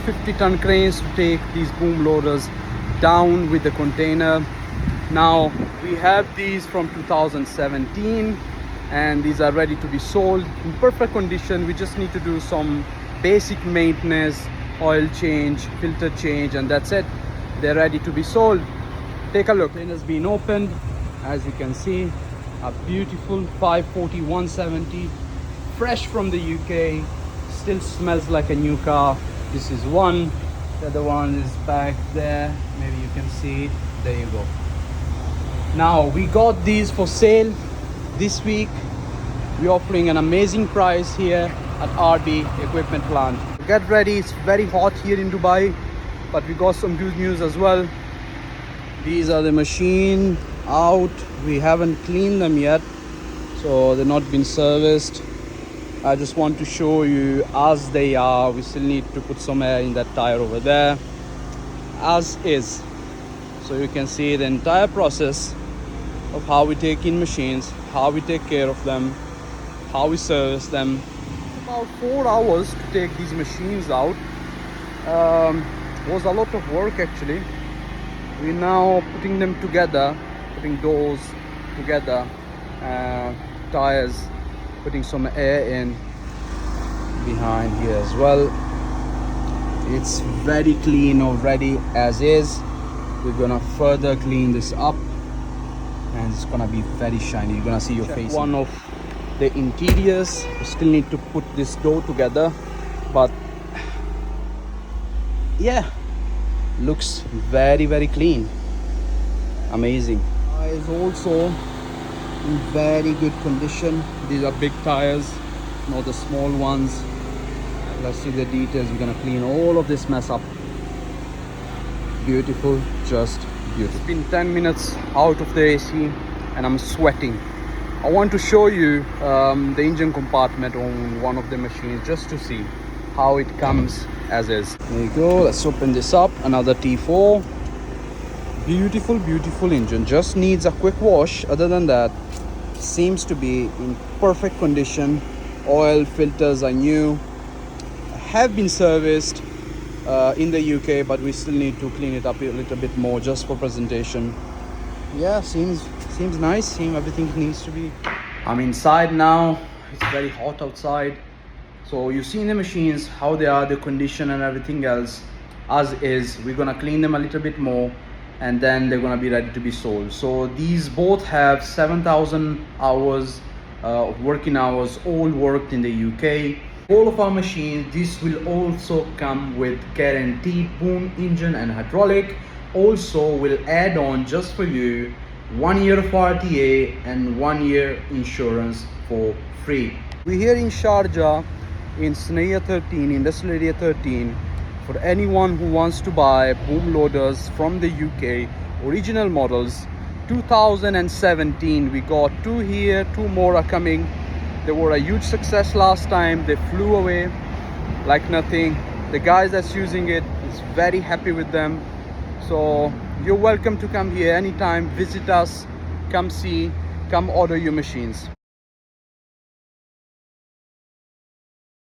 50-ton cranes to take these boom loaders down with the container. Now we have these from 2017 and these are ready to be sold in perfect condition. We just need to do some basic maintenance, oil change, filter change, and that's it. They're ready to be sold. Take a look. It has been opened, as you can see, a beautiful 540 170, fresh from the UK, still smells like a new car. This is one, the other one is back there, maybe you can see it. There you go. Now we got these for sale this week. We're offering an amazing price here at RB Equipment Plant. Get ready, it's very hot here in Dubai, but we got some good news as well. These are the machine out. We haven't cleaned them yet, so they're not been serviced. I just want to show you as they are. We still need to put some air in that tire over there, as is, so you can see the entire process of how we take in machines, how we take care of them, how we service them. About 4 hours to take these machines out. Was a lot of work actually. We're now putting them together, putting doors together, tires, putting some air in behind here as well. It's very clean already as is. We're gonna further clean this up and it's gonna be very shiny. You're gonna see your face. One of the interiors. We still need to put this door together, but yeah, looks very clean. Amazing. Tires also in very good condition. These are big tires, not the small ones. Let's see the details. We're gonna clean all of this mess up. Beautiful, just beautiful. It's been 10 minutes out of the AC and I'm sweating. I want to show you the engine compartment on one of the machines just to see how it comes as is. There you go. Let's open this up. Another T4. Beautiful engine. Just needs a quick wash. Other than that, seems to be in perfect condition. Oil filters are new, have been serviced in the UK, but we still need to clean it up a little bit more just for presentation. Yeah, seems nice. Everything needs to be. I'm inside now. It's very hot outside, so you've seen the machines, how they are, the condition and everything else as is. We're gonna clean them a little bit more and then they're gonna be ready to be sold. So these both have 7,000 hours of working hours, all worked in the UK. All of our machines, this will also come with guaranteed boom engine and hydraulic. Also will add on just for you 1 year of RTA and 1 year insurance for free. We're here in Sharjah in Sharjah 13, Industrial Area 13. For anyone who wants to buy boom loaders from the UK, original models, 2017, we got 2 here, 2 more are coming. They were a huge success last time. They flew away like nothing. The guys that's using it is very happy with them. So you're welcome to come here anytime, visit us, come see, come order your machines.